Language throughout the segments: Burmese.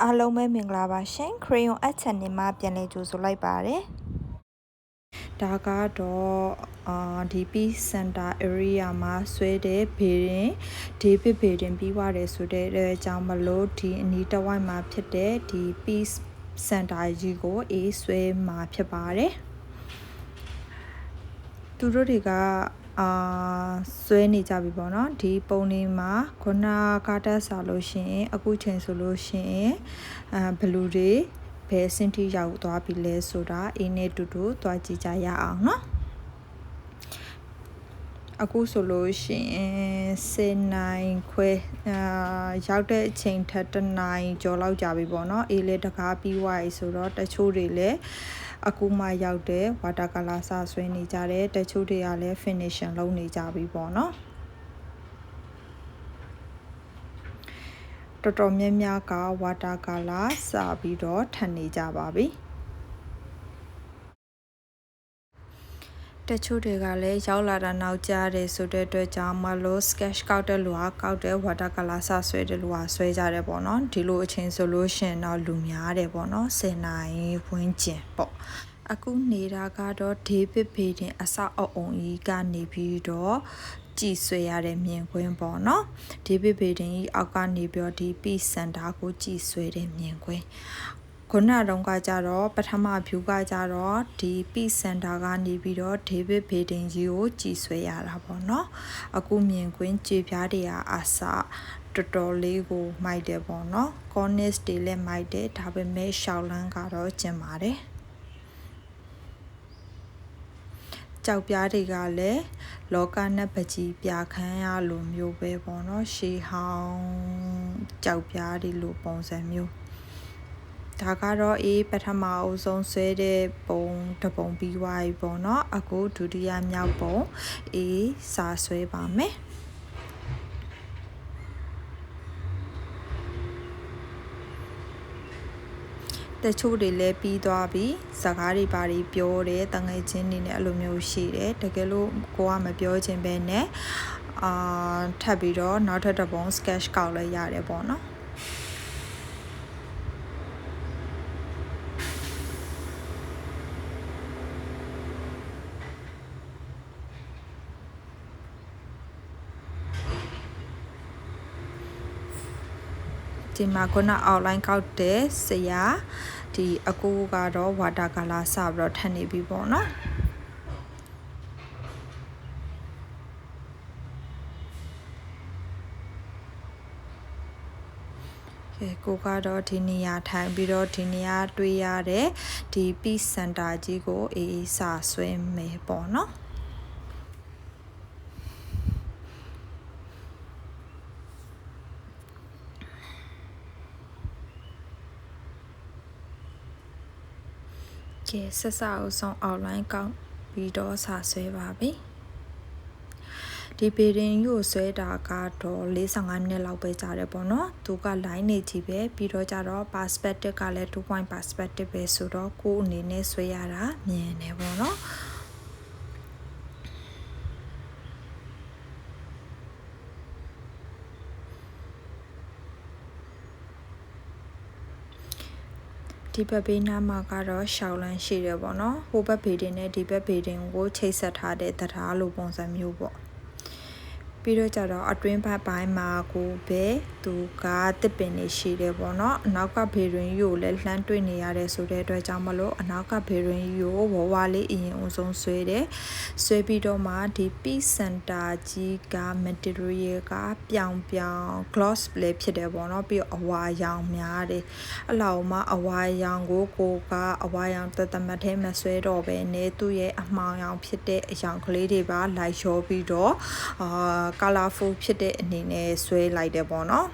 အားလုံးပဲမင်္ဂလာပါရှင် Crayon အချက်နဲ့မှပြန်လည်ကြိုဆိုလိုက်ပါတယ်ဒါကတော့ဒီ Peace Center area မှာဆွဲတဲ့ဘေးရင် David ဘေးရင်ပြီးသွားတယ်ဆိုတဲ့အကြောင်းမလို့ဒီအနီးတစ်ဝိုက်မှာဖြစ်တဲ့ဒီ Peace Center ကြီးကိုအေးဆွဲမှာဖြစ်ပါတယ်သူတို့တွေကဆွဲနေကြပြီပေါ့နော်ဒီပုံလေးမှာခုနကတက်စားလို့ရှိရင်အခုချိန်ဆိုလို့ရှိရင်ဘလူးတွေဘယ်စင်တီရောက်သွားပြီလဲဆိုတာအင်းနဲ့တူတူသွားကြည့်ကြရအောင်နော်အခုဆိုလို့ရှိရင်10နိုင်ခွဲရောက်တဲ့အချိန်ထက်1နိုင်ကျော်လောက်ကြာပြီပေါ့နော်အေးလေတကားပြီးွားပြီဆိုတော့တချို့တွေလည်းအခုမှရောက်တဲ့ watercolor စဆွဲနေကြတယ်တချို့တွေကလည်း finishing လုပ်နေကြပြီပေါ့နော်တော်တော်များများက watercolor စပြီးတော့ထပ်နေကြပါပြီတချို့တွေကလည်းရောက်လာတာနောက်ကျတယ်ဆိုတဲ့အတွက်ကြောင့်မလို့ sketch ကောက်တဲ့လူကကောက်တဲ့ watercolor စဆွဲတဲ့လူကဆွဲကြတယ်ပေါ့နော်ဒီလိုအချိန်ဆိုလို့ရှင်တော့လူများတယ်ပေါ့နော်10နိုင်ဝန်းကျင်ပေါ့အခုနေတာကတော့ David ဘေးတင်အဆောက်အအုံကြီးကနေပြီးတော့ကြည်ဆွဲရတဲ့မြင်ကွင်းပေါ့နော် David ဘေးတင်ကြီးအောက်ကနေပြီးတော့ဒီ Peace Center ကိုကြည်ဆွဲတဲ့မြင်ကွင်းခုနတုန်းကကြတော့ပထမ view ကကြတော့ဒီ Peace Center ကနေပြီးတော့ David ဘေးတင်ကြီးကိုကြည်ဆွဲရတာပေါ့နော်အခုမြင်ကွင်းကြည်ပြားတွေအစတော်တော်လေးကိုမိုက်တယ်ပေါ့နော် cornice တွေလည်းမိုက်တယ်ဒါပေမဲ့ရှောက်လန်းကတော့ကျင်ပါတယ်ကြောက်ပြားတွေကလည်းလောကနဲ့ပကြီးပြခန်းရလိုမျိုးပဲပေါ့နော်ရှေးဟောင်းကြောက်ပြားတွေလိုပုံစံမျိုးဒါကတော့ပထမအဦးဆုံးဆွဲတဲ့ပုံတစ်ပုံပြီးသွားပြီပေါ့နော်အခုဒုတိယမြောက်ပုံစာဆွဲပါမယ်တချို့တွေလည်းပြီးသွားပြီစကားတွေပါပြီးပြောတယ်တငယ်ချင်းတွေနဲ့အဲ့လိုမျိုးရှိတယ်တကယ်လို့ကိုကမပြောချင်ပဲနဲ့ထပ်ပြီးတော့နောက်ထပ်တစ်ပုံ sketch ကောက်လိုက်ရတယ်ပေါ့နော်ဒီမှာခုန outline ကောက်တဲ့ဆရာဒီအကူကတော့ watercolor စပြီးတော့ထပ်နေပြီပေါ့နော်ကိုကတော့ဒီနေရာထိုင်ပြီးတော့ဒီနေရာတွေ့ရတဲ့ဒီ Peace Center ကြီးကိုစာဆွဲမယ်ပေါ့နော်ဆက်စအုပ်ဆုံး outline ကောက်ပြီးတော့စာဆွဲပါပြီဒီပေရင်ကိုဆွဲတာကတော့45မိနစ်လောက်ပဲကြာတယ်ပေါ့နော်သူက line နေကြီးပဲပြီးတော့ကြတော့ perspective ကလည်း2 point perspective ပဲဆိုတော့ကိုယ်အနေနဲ့ဆွဲရတာမြင်တယ်ပေါ့နော်ဒီဘက်ဘေးနားမှာကတော့ရှောက်လန်းရှိတယ်ပေါ့နော်ဟိုဘက်ဘေးတင်နဲ့ဒီဘက်ဘေးတင်ကိုချိတ်ဆက်ထားတဲ့တရားလိုပုံစံမျိုးပေါ့ပြီးတော့ကြတော့အတွင်းဘက်ပိုင်းမှာကိုပဲသူကတစ်ပင်နေရှိတယ်ပေါ့နော်အနောက်ကဘေးရင်ကိုလည်းလှမ်းတွေ့နေရတဲ့ဆိုတဲ့အတွက်ကြောင့်မလို့အနောက်ကဘေးရင်ကိုဝဝလေးအရင်အဆုံးဆွဲတယ်ဆွဲပြီးတော့မှဒီ Peace Center ကြီးက material ကပြောင် gloss လည်းဖြစ်တယ်ပေါ့နော်ပြီးတော့အဝါရောင်များတယ်အလောက်မှအဝါရောင်ကိုကအဝါရောင်တသမတ်ထဲမှာဆွဲတော့ပဲနဲ့သူ့ရဲ့အမှောင်ရောင်ဖြစ်တဲ့အရောင်ကလေးတွေပါလိုက်ရောပြီးတော့colorful ဖြစ်တဲ့အနေနဲ့ဆွဲလိုက်တယ်ပေါ့နော်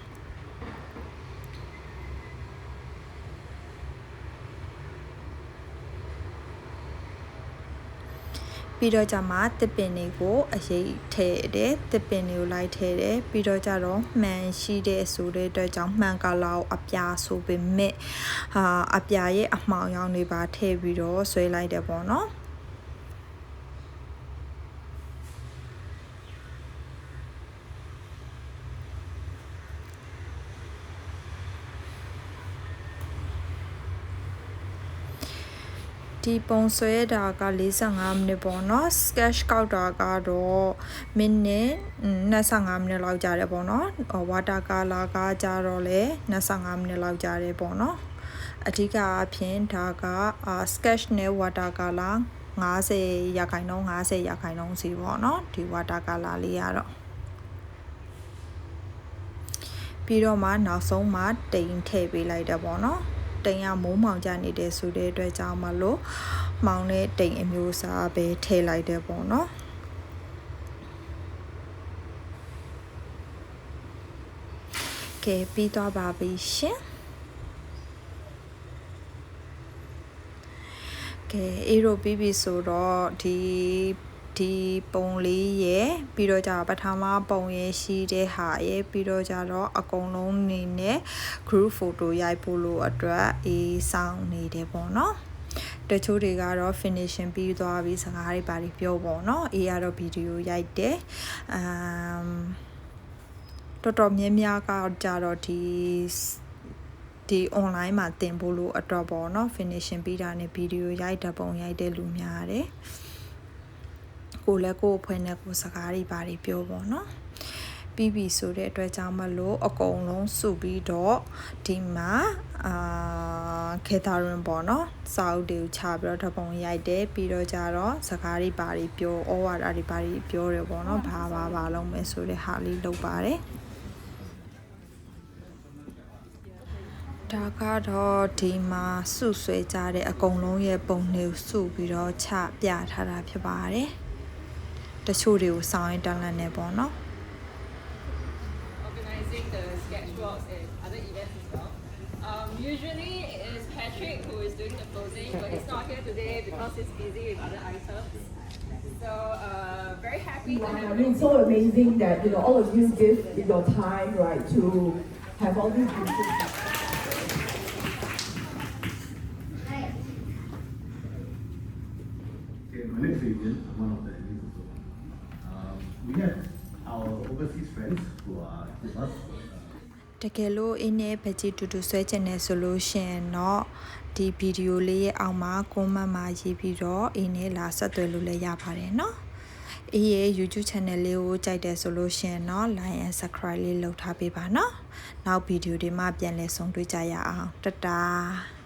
ပြီးတော့ကြမှာတစ်ပင်တွေကိုအရေးထည့်တယ်တစ်ပင်တွေကိုလိုက်ထည့်တယ်ပြီးတော့ကြတော့မှန်ရှိတဲ့ဆိုတဲ့အတွက်ကြောင့်မှန်ကလာကိုအပြာဆိုပေမဲ့အပြာရဲ့အမှောင်ရောင်တွေပါထည့်ပြီးတော့ဆွဲလိုက်တယ်ပေါ့နော် ဒီပုံဆွဲတာက45မိနစ်ပေါ့နော် sketch ကောက်တာကတော့မိနစ်25မိနစ်လောက်ကြာတယ်ပေါ့နော် watercolor ကကြတော့လေ25မိနစ်လောက်ကြာတယ်ပေါ့နော်အဓိကအဖြစ်ဒါကsketch နဲ့ watercolor 50ရာခိုင်နှုန်းစီပေါ့နော်ဒီ watercolor လေးရတော့ပြီးတော့မှနောက်ဆုံးမှတိမ်ထည့်ပေးလိုက်တယ်ပေါ့နော်တိမ်ကမိုးမှောင်ကြနေတဲ့ဆိုတဲ့အတွက်ကြောင့်မလို့မှောင်တဲ့တိမ်အမျိုးအစားပဲထည့်လိုက်တယ်ပေါ့နော်ကဲပြီးတော့ပါပြီရှင်ကဲအေးတို့ပြီးပြီဆိုတော့ဒီပုံလေးရဲ့ပြီးတော့じゃပထမပုံရဲ့ရှိတဲ့ဟာရဲ့ပြီးတော့ကြတော့အကုန်လုံးနေနဲ့ group photo ရိုက်ဖို့လို့အတွက်အေးဆောင်နေတယ်ပေါ့နော်တချို့တွေကတော့ finishing ပြီးသွားပြီစကားတွေပါပြီးပြောပေါ့နော်အေးကတော့ video ရိုက်တယ်တော်တော်များများကကြတော့ဒီ online မှာတင်ဖို့လို့အတွက်ပေါ့နော် finishing ပြီးတာနဲ့ video ရိုက်တဲ့ပုံရိုက်တဲ့လူများတယ်ကိုလည်းကိုအဖွဲ့နဲ့ကိုစကားတွေပါပြောပေါ့နော်ပြီးပြီဆိုတဲ့အတွက်ကြောင့်မလို့အကုန်လုံးစုပြီးတော့ဒီမှာခေတာရင်ပေါ့နော်စာအုပ်တွေကိုချပြီးတော့တပုံရိုက်တယ်ပြီးတော့ကြတော့စကားတွေပါပြောဩဝါဒတွေပါပြောတယ်ပေါ့နော်ဘာလုံးမယ်ဆိုတဲ့ဟာလေးလုပ်ပါတယ်ဒါကတော့ဒီမှာစုဆွဲကြတဲ့အကုန်လုံးရဲ့ပုံတွေကိုစုပြီးတော့ချပြထားတာဖြစ်ပါတယ်တချို့တွေကိုစောင်းရင်တန်းလန့်နေပေါ့နော် Organizing the sketchwalks and other events as well. Usually it is Patrick who is doing the closing, but he's not here today because he's busy with other items. So very happy to have. I mean, so amazing that all of you give your time, right, to have all these beautiful. My name is Adrian. I'm one of the admins also. We have our overseas friends who are with us. တကယ်လို့အင်းနဲ့ဗကြီးတူတူဆွဲချင်တယ်ဆိုလို့ရှင်တော့ဒီဗီဒီယိုလေးရဲ့အောက်မှာ comment မှာရေးပြီးတော့အင်းနဲ့လာဆက်သွယ်လို့လည်းရပါတယ်เนาะအေးရဲ့ YouTube channel လေးကိုကြိုက်တယ်ဆိုလို့ရှင်เนาะ like and subscribe လေးလုပ်ထားပေးပါเนาะနောက်ဗီဒီယိုတွေမှာပြန်လည်ဆုံတွေ့ကြရအောင်တတား